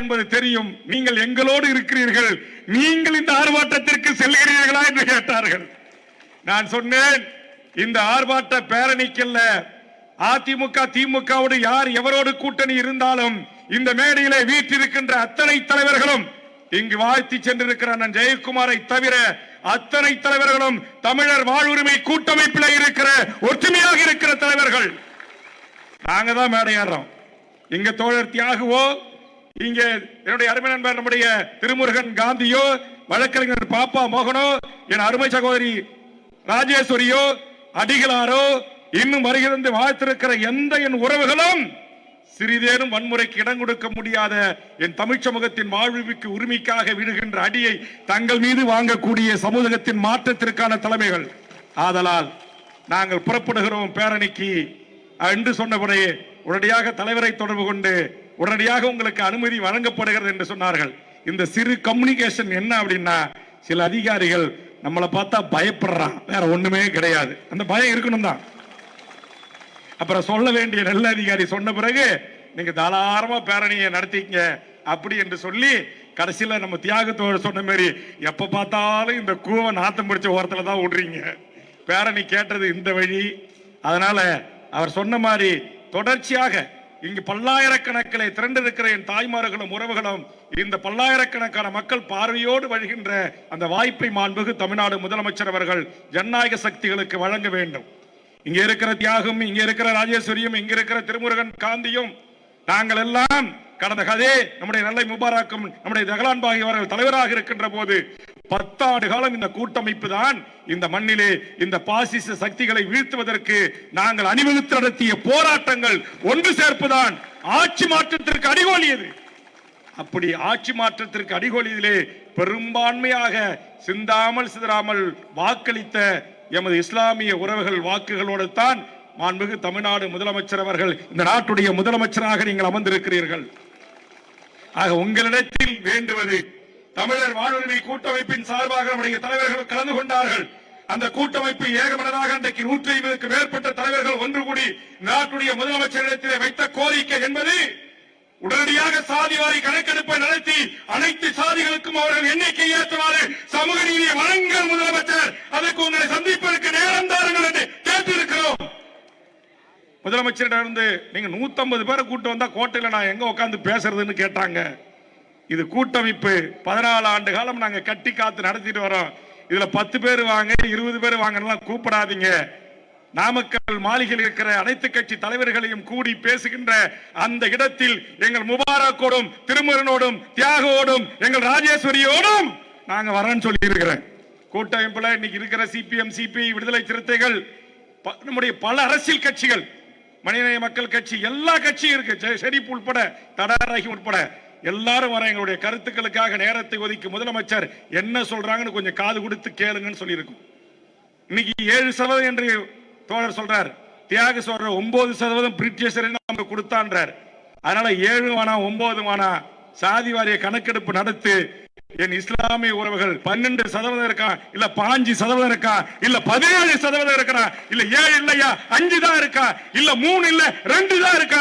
என்பது தெரியும். நீங்கள் எங்களோடு இருக்கிறீர்கள், நீங்கள் இந்த ஆர்ப்பாட்டத்திற்கு செல்கிறீர்களா என்று கேட்டார்கள். நான் சொன்னேன், இந்த ஆர்ப்பாட்ட பேரணிக்கல்ல, அதிமுக திமுகவோடு யார் எவரோடு கூட்டணி இருந்தாலும் இந்த மேடையிலே வீற்றிருக்கின்ற அத்தனை தலைவர்களும், இங்கு வாழ்த்தி சென்றிருக்கிற அண்ணன் ஜெயக்குமாரை தவிர அத்தனை தலைவர்களும் தமிழர் வாழ்வுரிமை கூட்டமைப்பில் இருக்கிற ஒற்றுமையாக இருக்கிற தலைவர்கள். நாங்க தான் மேடையாடுறோம். இங்க தோழர் தியாகுவோ, இங்க என்னுடைய அருமை நண்பர் நம்முடைய திருமுருகன் காந்தியோ, வழக்கறிஞர் பாப்பா மோகனோ, என் அருமை சகோதரி ராஜேஸ்வரியோ, அடிகளாரோ, இன்னும் வருகிறது வாழ்த்திருக்கிற எந்த என் உறவுகளும் சிறிதேனும் வன்முறைக்கு இடம் கொடுக்க முடியாத என் தமிழ் சமூகத்தின் வாழ்வுக்கு உரிமைக்காக விடுகின்ற அடியை தங்கள் மீது வாங்கக்கூடிய சமூகத்தின் மாற்றத்திற்கான தலைமைகள். ஆதலால் நாங்கள் புறப்படுகிறோம் பேரணிக்கு என்று சொன்னபடி உடனடியாக தலைவரை தொடர்பு கொண்டு உடனடியாக உங்களுக்கு அனுமதி வழங்கப்படுகிறது என்று சொன்னார்கள். இந்த சிறு கம்யூனிகேஷன் என்ன அப்படின்னா, சில அதிகாரிகள் நம்மளை பார்த்தா பயப்படுறான், வேற ஒண்ணுமே கிடையாது. அந்த பயம் இருக்கணும் தான். அப்புறம் சொல்ல வேண்டிய நல்ல அதிகாரி சொன்ன பிறகு நீங்க தாராளமா பேரணியை நடத்திங்க அப்படி என்று சொல்லி கடைசியில நம்ம தியாகத்தோட சொன்ன மாதிரி எப்ப பார்த்தாலும் இந்த கூவ நாத்தம் பிடிச்ச ஓரத்துல தான் விடுறீங்க. பேரணி கேட்டது இந்த வழி. அதனால அவர் சொன்ன மாதிரி தொடர்ச்சியாக இங்கு பல்லாயிரக்கணக்கிலே திரண்டிருக்கிற என் தாய்மார்களும் உறவுகளும் இந்த பல்லாயிரக்கணக்கான மக்கள் பார்வையோடு வழிகின்ற அந்த வாய்ப்பை மாண்புமிகு தமிழ்நாடு முதலமைச்சர் அவர்கள் ஜனநாயக சக்திகளுக்கு வழங்க வேண்டும். இங்க இருக்கிற தியாகம், இங்க இருக்கிற ராஜேஸ்வரியும், இங்க இருக்கிற திருமுருகன் காந்தியும், நாங்கள் எல்லாம் கடந்த கதே நம்முடைய நெல்லை முபாரக்கும் நம்முடைய ஜகலான்பாகி அவர்கள் தலைவராக இருக்கின்ற போது 10 ஆண்டு காலம் இந்த கூட்டமைப்பு தான் இந்த மண்ணிலே இந்த பாசிச சக்திகளை வீழ்த்துவதற்கு நாங்கள் அணிவகுத்து நடத்திய போராட்டங்கள் ஒன்று சேர்ப்புதான் ஆட்சி மாற்றத்திற்கு அடிகோலியது. அப்படி ஆட்சி மாற்றத்திற்கு அடிகோலியதிலே பெரும்பான்மையாக சிந்தாமல் சிதறாமல் வாக்களித்த எமது இஸ்லாமிய உறவுகள் வாக்குகளோடு தான் மாண்புமிகு தமிழ்நாடு முதலமைச்சர் அவர்கள் இந்த நாட்டுடைய முதலமைச்சராக நீங்கள் அமர்ந்திருக்கிறீர்கள். ஆக உங்களிடத்தில் வேண்டுவது, தமிழர் வாழ்வுரிமை கூட்டமைப்பின் சார்பாக நம்முடைய தலைவர்கள் கலந்து கொண்டார்கள். அந்த கூட்டமைப்பு ஏகமனதாக அன்றைக்கு 150க்கு மேற்பட்ட தலைவர்கள் ஒன்று கூடி நாட்டுடைய முதலமைச்சரிடத்திலே வைத்த கோரிக்கை என்பது உடனடியாக சாதிவாரி கணக்கெடுப்பை நடத்தி அனைத்து சாதிகளுக்கும் அவர்கள் எண்ணிக்கை ஏற்றவாறு சமூக நீதியை வழங்க முதலமைச்சர் அதற்கு உங்களை சந்திப்பதற்கு நேரம் தாருங்கள் என்று கேட்டிருக்கிறோம். முதலமைச்சரிடம் நீங்க 150 பேரை கூட்டு வந்தா கோட்டையில நான் எங்க உட்கார்ந்து பேசுறதுன்னு கேட்டாங்க. இது கூட்டமைப்பு 14 ஆண்டு காலம் நாங்க கட்டி காத்து நடத்திட்டு வரோம். இதுல 10 பேர் வாங்க 20 பேர் வாங்க கூப்பிடாதீங்க. நாமக்கல் மாளிகையில் இருக்கிற அனைத்து கட்சி தலைவர்களையும் கூடி பேசுகின்ற அந்த இடத்தில் எங்கள் முபாரக்கோடும் திருமுருகனோடும் தியாகோடும் எங்கள் ராஜேஸ்வரியோடும் நாங்க வரேன்னு சொல்லி இருக்கிறேன். கூட்டமைப்புல இன்னைக்கு இருக்கிற சிபிஎம், சிபிஐ, விடுதலை சிறுத்தைகள், நம்முடைய பல அரசியல் கட்சிகள், மனிதநேய மக்கள் கட்சி, எல்லா கட்சியும் இருக்கு, ஷெரீப் உட்பட, தடாரகி உட்பட எல்லாரும் வர எங்களுடைய கருத்துக்களுக்காக நேரத்தை ஒதுக்கி முதலமைச்சர் என்ன சொல்றாங்கன்னு கொஞ்சம் காது கொடுத்து கேளுங்கன்னு சொல்லி இருக்கும். இன்னைக்கு 7% என்று தோழர் சொல்றார், தியாக சொல்ற 9% பிரிட்டிஷர் நமக்கு கொடுத்தான்றார். அதனால 7 வேணா 9 வேணா, சாதி வாரிய கணக்கெடுப்பு நடத்து. என் இஸ்லாமிய உறவுகள் 12% இருக்கா, இல்ல 5% இருக்கா, இல்ல 17% இருக்கா, இல்ல 7 இல்லையா 5 தான் இருக்கா, இல்ல 3 இல்ல 2 தான் இருக்கா,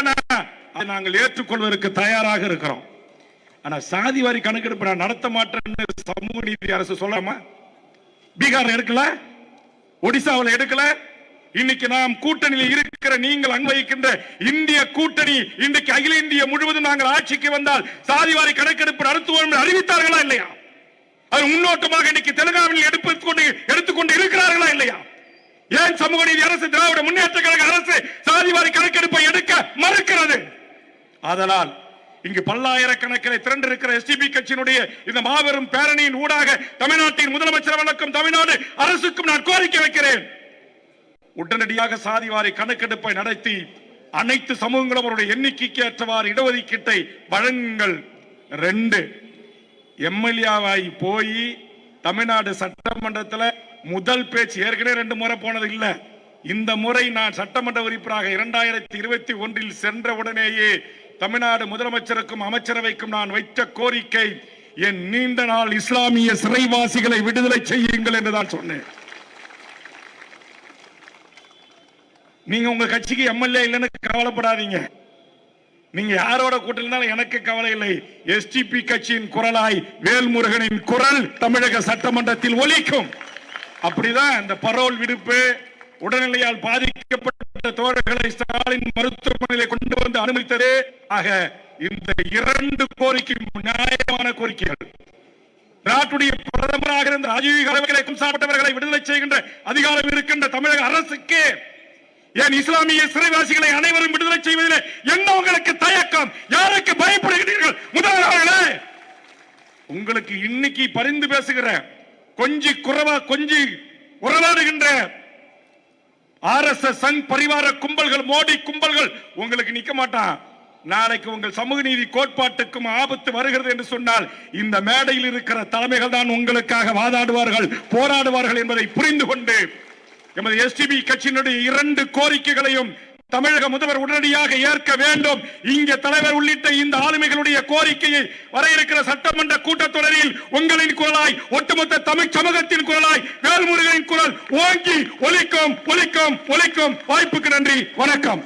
நாங்கள் ஏற்றுக்கொள்வதற்கு தயாராக இருக்கிறோம். ஆனா சாதி வாரி கணக்கெடுப்பு நான் நடத்த மாட்டேன்னு சமூக நீதி அரசு சொல்லலாமா? பீகார் எடுக்கல, ஒடிசாவில் எடுக்கல. இன்னைக்கு நாம் கூட்டணியில் இருக்கிற நீங்கள் அன்வைக்கின்ற இந்திய கூட்டணி இன்றைக்கு அகில இந்திய முழுவதும் நாங்கள் ஆட்சிக்கு வந்தால் சாதிவாரி கணக்கெடுப்பு நடத்துவோம் என்று அறிவித்தார்களா இல்லையா? அது முன்னோட்டமாக இன்னைக்கு தெலுங்கானாவில் எடுத்துக்கொண்டு இருக்கிறார்களா இல்லையா? ஏன் சமூக நீதி அரசு, திராவிட முன்னேற்ற கழக அரசு சாதிவாரி கணக்கெடுப்பை எடுக்க மறுக்கிறது? அதனால் இங்கு பல்லாயிரக்கணக்கில் திரண்டிருக்கிற எஸ்டிபி கட்சியினுடைய இந்த மாபெரும் பேரணியின் ஊடாக தமிழ்நாட்டின் முதலமைச்சர் அவர்களுக்கும் தமிழ்நாடு அரசுக்கும் நான் கோரிக்கை வைக்கிறேன். உடனடியாக சாதிவாரி கணக்கெடுப்பை நடத்தி அனைத்து சமூகங்களும் அவருடைய எண்ணிக்கைக்கு ஏற்றவாறு இடஒதுக்கீட்டை வழங்குங்கள். 2 எம்எல்ஏவாய் போய் தமிழ்நாடு சட்டமன்றத்தில் முதல் பேச்சு, ஏற்கனவே 2 முறை போனது இல்ல, இந்த முறை நான் சட்டமன்ற உறுப்பினராக 2021 சென்ற உடனேயே தமிழ்நாடு முதலமைச்சருக்கும் அமைச்சரவைக்கும் நான் வைத்த கோரிக்கை, என் நீண்ட நாள் இஸ்லாமிய சிறைவாசிகளை விடுதலை செய்யுங்கள் என்று தான் சொன்னேன். நீங்க உங்க கட்சிக்கு எம்எல்ஏ இல்லைன்னு கவலைப்படாதீங்க. நீங்க யாரோட கூட்டணி எனக்கு கவலை இல்லை. எஸ்டிபி கட்சியின் குரலாய் வேல்முருகனின் குரல் தமிழக சட்டமன்றத்தில் ஒலிக்கும். அப்படிதான் இந்த பரோல் விடுப்பு, உடல்நிலையால் பாதிக்கப்பட்ட தோழர்களை ஸ்டாலின் மருத்துவமனையில் கொண்டு வந்து அனுமதித்தது. ஆக இந்த 2 கோரிக்கை நியாயமான கோரிக்கைகள். நாட்டுடைய பிரதமராக இருந்த ராஜீவ் காந்திக்கும் சாப்பிட்டவர்களை விடுதலை செய்கின்ற அதிகாரம் இருக்கின்ற தமிழக அரசுக்கு ஏன் இஸ்லாமிய சிறைவாசிகளை அனைவரும் விடுதலை செய்வதில் என்ன உங்களுக்கு தயக்கம்? யாருக்கு பயப்படுகிறீர்கள்? முதல்வர்களே, உங்களுக்கு இன்னைக்கு பரிந்து பேசுகிற கொஞ்சி உறவாடுகின்ற RSS சங் பரிவார கும்பல்கள், மோடி கும்பல்கள் உங்களுக்கு நிக்க மாட்டான். நாளைக்கு உங்கள் சமூக நீதி கோட்பாட்டுக்கும் ஆபத்து வருகிறது என்று சொன்னால் இந்த மேடையில் இருக்கிற தலைமைகள் தான் உங்களுக்காக வாதாடுவார்கள், போராடுவார்கள் என்பதை புரிந்து கொண்டு எமது எஸ்டிபி கட்சியினுடைய 2 கோரிக்கைகளையும் தமிழக முதல்வர் உடனடியாக ஏற்க வேண்டும். இங்கே தலைவர் உள்ளிட்ட இந்த ஆளுமைகளுடைய கோரிக்கையை வர இருக்கிற சட்டமன்ற கூட்டத்தொடரில் உங்களின் குரலாய், ஒட்டுமொத்த தமிழ் சமூகத்தின் குரலாய் வேல்முருகனின் குரல் ஓங்கி ஒலிக்கும். வாய்ப்புக்கு நன்றி, வணக்கம்.